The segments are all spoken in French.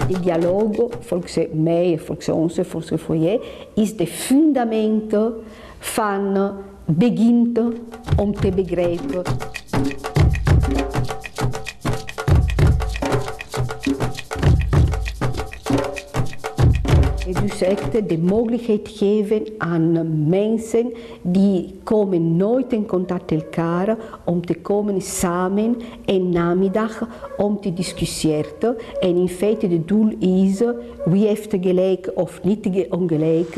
Het dialoog, volgens mij, volgens ons, volgens Fourier, is het fundament van begint om te begrijpen. Dus echt de mogelijkheid geven aan mensen die komen nooit in contact met elkaar om te komen samen een namiddag om te discussiëren. En in feite het doel is wie heeft gelijk of niet ongelijk,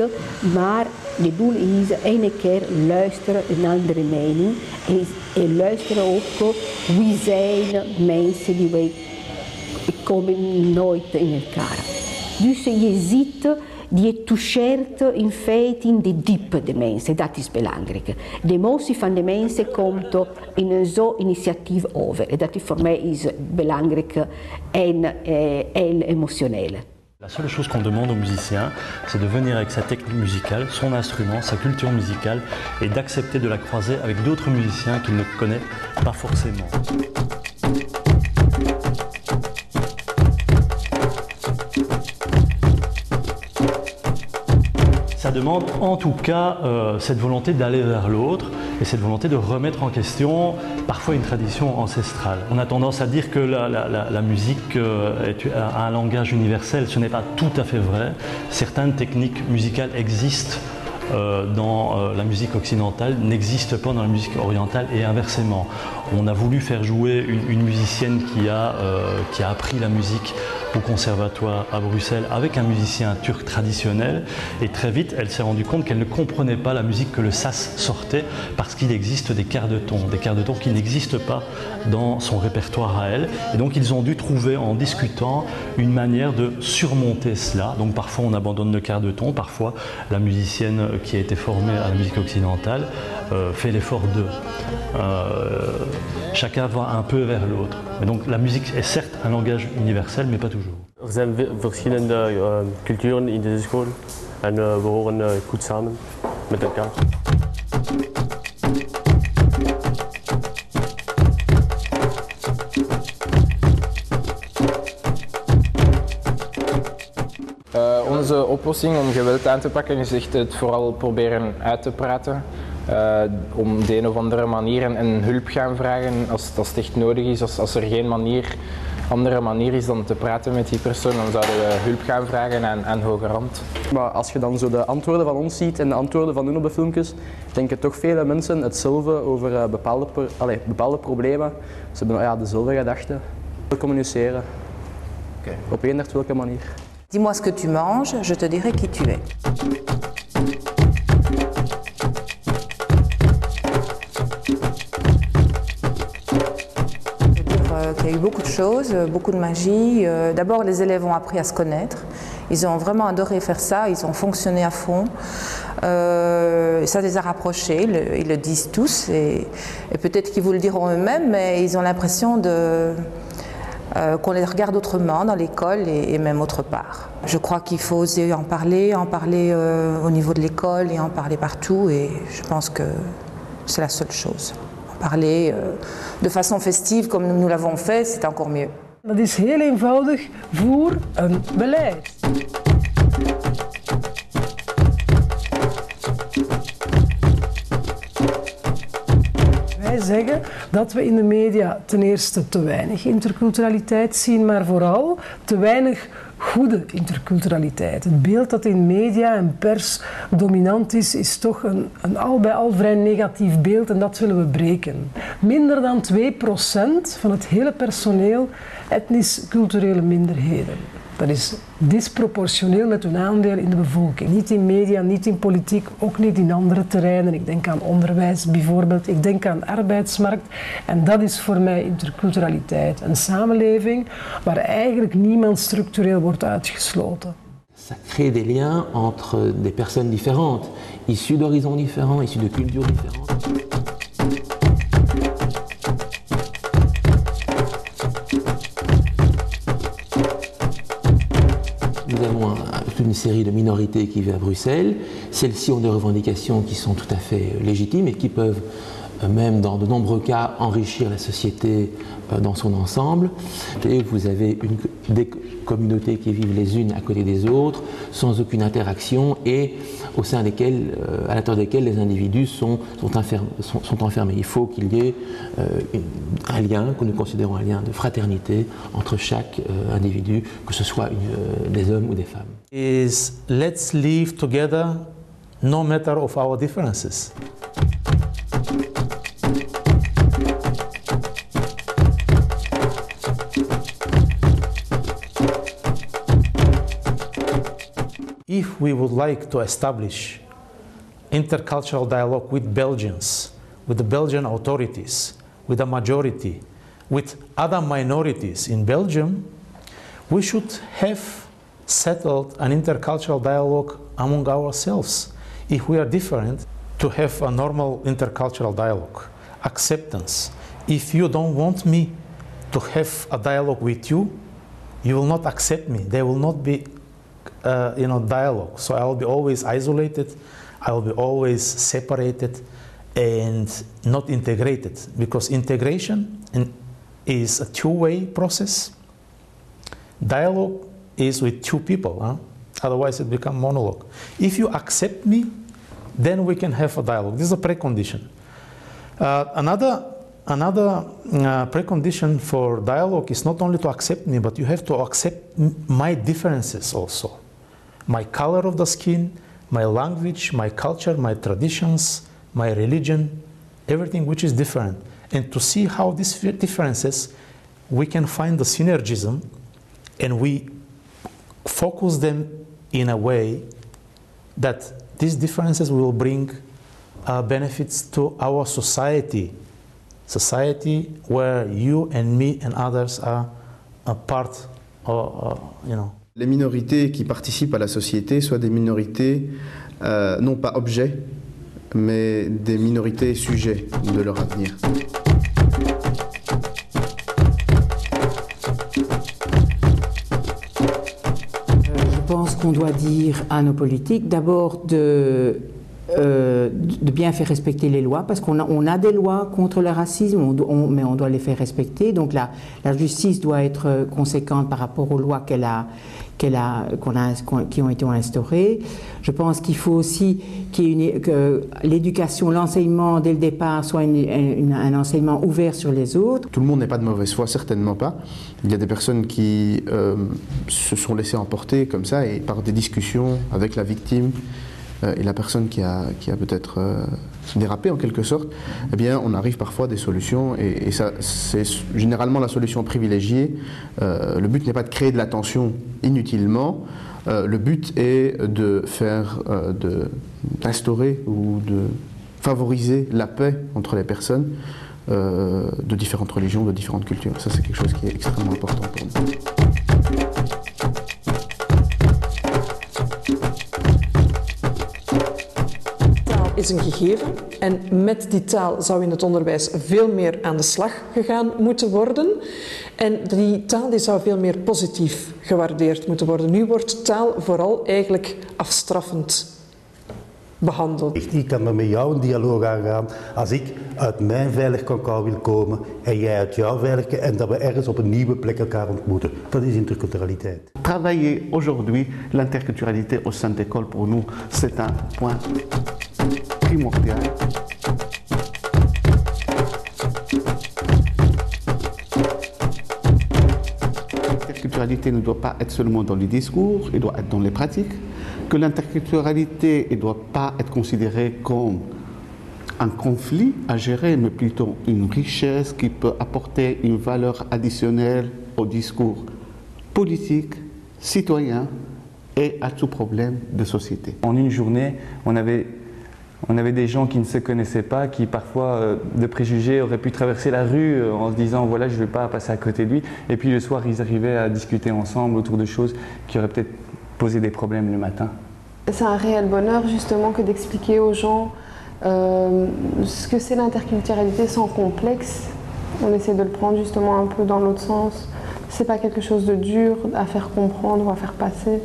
maar het doel is ene keer luisteren een andere mening en luisteren ook wie zijn mensen die wij komen nooit in elkaar. Dus je ziet, je toucheert in feite in de diepe de mensen, dat is belangrijk. De emotie van de mensen komt in een zo'n initiatief over. En dat voor mij is belangrijk en heel emotioneel. La seule chose qu'on demande aux musiciens, c'est de venir avec sa technique musicale, son instrument, sa culture musicale et d'accepter de la croiser avec d'autres musiciens qu'il ne connaît pas forcément. Ça demande en tout cas cette volonté d'aller vers l'autre et cette volonté de remettre en question parfois une tradition ancestrale. On a tendance à dire que la musique a un langage universel, ce n'est pas tout à fait vrai. Certaines techniques musicales existent dans la musique occidentale, n'existent pas dans la musique orientale et inversement. On a voulu faire jouer une musicienne qui a appris la musique au conservatoire à Bruxelles avec un musicien turc traditionnel et très vite elle s'est rendue compte qu'elle ne comprenait pas la musique que le sas sortait parce qu'il existe des quarts de ton qui n'existent pas dans son répertoire à elle et donc ils ont dû trouver en discutant une manière de surmonter cela. Donc parfois on abandonne le quart de ton, parfois la musicienne qui a été formée à la musique occidentale fait l'effort d'eux. Chacun va un peu vers l'autre. Et donc la musique est certes un langage universel, mais pas toujours. Er zijn verschillende culturen in deze school en we horen goed samen met elkaar. Onze oplossing om geweld aan te pakken is echt het vooral proberen uit te praten. Om de een of andere manier en hulp gaan vragen als het echt nodig is. Als er geen andere manier is dan te praten met die persoon, dan zouden we hulp gaan vragen aan hoge rand. Maar als je dan zo de antwoorden van ons ziet en de antwoorden van hun op de filmpjes, denken toch vele mensen hetzelfde over bepaalde problemen. Ze hebben dezelfde gedachten. Communiceren. Okay. Op eender welke manier. Dis-moi ce que tu manges, je te dirai qui tu es. Il y a eu beaucoup de choses, beaucoup de magie. D'abord, les élèves ont appris à se connaître. Ils ont vraiment adoré faire ça, ils ont fonctionné à fond. Ça les a rapprochés, ils le disent tous. Et peut-être qu'ils vous le diront eux-mêmes, mais ils ont l'impression qu'on les regarde autrement dans l'école et même autre part. Je crois qu'il faut oser en parler au niveau de l'école et en parler partout. Et je pense que c'est la seule chose. Parler de façon festive comme nous l'avons fait, c'est encore mieux. Dat is heel eenvoudig voor een beleid. Wij zeggen dat we in de media ten eerste te weinig interculturaliteit zien, maar vooral te weinig goede interculturaliteit. Het beeld dat in media en pers dominant is toch een al bij al vrij negatief beeld en dat willen we breken. Minder dan 2% van het hele personeel etnisch-culturele minderheden. Dat is disproportioneel met hun aandeel in de bevolking. Niet in media, niet in politiek, ook niet in andere terreinen. Ik denk aan onderwijs bijvoorbeeld, ik denk aan arbeidsmarkt. En dat is voor mij interculturaliteit. Een samenleving waar eigenlijk niemand structureel wordt uitgesloten. Ça crée des liens entre des personnes différentes, issues d'horizons différents, issues de cultures différentes. Nous avons une une série de minorités qui vivent à Bruxelles. Celles-ci ont des revendications qui sont tout à fait légitimes et qui peuvent même dans de nombreux cas enrichir la société dans son ensemble. Et vous avez des communautés qui vivent les unes à côté des autres, sans aucune interaction et au sein desquelles, à l'intérieur desquelles les individus sont enfermés. Il faut qu'il y ait un lien, que nous considérons un lien de fraternité entre chaque individu, que ce soit des hommes ou des femmes. Is let's live together no matter of our differences. If we would like to establish intercultural dialogue with Belgians, with the Belgian authorities, with the majority, with other minorities in Belgium, we should have settled an intercultural dialogue among ourselves. If we are different, to have a normal intercultural dialogue, acceptance. If you don't want me to have a dialogue with you, you will not accept me. There will not be dialogue. So I will be always isolated, I will be always separated and not integrated, because integration is a two-way process. Dialogue is with two people, otherwise it becomes monologue. If you accept me, then we can have a dialogue. This is a precondition. Another precondition for dialogue is not only to accept me, but you have to accept my differences also. My color of the skin, my language, my culture, my traditions, my religion, everything which is different. And to see how these differences, we can find the synergism and we focus them in a way that these differences will bring benefits to our society. Society where you and me and others are a part of, Les minorités qui participent à la société soient des minorités non pas objets, mais des minorités sujets de leur avenir. Je pense qu'on doit dire à nos politiques d'abord de bien faire respecter les lois, parce qu'on a des lois contre le racisme, mais on doit les faire respecter. Donc la justice doit être conséquente par rapport aux lois qui ont été instaurées. Je pense qu'il faut aussi que l'éducation, l'enseignement dès le départ soit un enseignement ouvert sur les autres. Tout le monde n'est pas de mauvaise foi, certainement pas. Il y a des personnes qui se sont laissées emporter comme ça et par des discussions avec la victime et la personne qui a peut-être dérapé en quelque sorte, eh bien on arrive parfois à des solutions et ça c'est généralement la solution privilégiée. Le but n'est pas de créer de la tension inutilement, le but est de d'instaurer ou de favoriser la paix entre les personnes de différentes religions, de différentes cultures. Ça c'est quelque chose qui est extrêmement important pour nous. Is een gegeven en met die taal zou in het onderwijs veel meer aan de slag gegaan moeten worden. En die taal die zou veel meer positief gewaardeerd moeten worden. Nu wordt taal vooral eigenlijk afstraffend behandeld. Ik kan met jou een dialoog aangaan als ik uit mijn veilig cacao wil komen en jij uit jouw veilige en dat we ergens op een nieuwe plek elkaar ontmoeten. Dat is interculturaliteit. Travailler aujourd'hui l'interculturalité au sein de l'école pour nous c'est un point primordial. L'interculturalité ne doit pas être seulement dans les discours, elle doit être dans les pratiques. Que l'interculturalité ne doit pas être considérée comme un conflit à gérer, mais plutôt une richesse qui peut apporter une valeur additionnelle au discours politique, citoyen et à tout problème de société. En une journée, on avait des gens qui ne se connaissaient pas, qui parfois, de préjugés, auraient pu traverser la rue en se disant voilà, je ne vais pas passer à côté de lui. Et puis le soir, ils arrivaient à discuter ensemble autour de choses qui auraient peut-être posé des problèmes le matin. C'est un réel bonheur justement que d'expliquer aux gens ce que c'est l'interculturalité sans complexe. On essaie de le prendre justement un peu dans l'autre sens. C'est pas quelque chose de dur à faire comprendre ou à faire passer.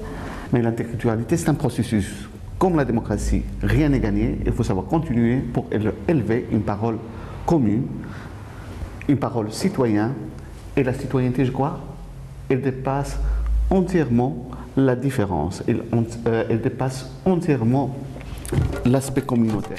Mais l'interculturalité, c'est un processus. Comme la démocratie, rien n'est gagné. Il faut savoir continuer pour élever une parole commune, une parole citoyenne. Et la citoyenneté, je crois, elle dépasse entièrement la différence. Elle dépasse entièrement l'aspect communautaire.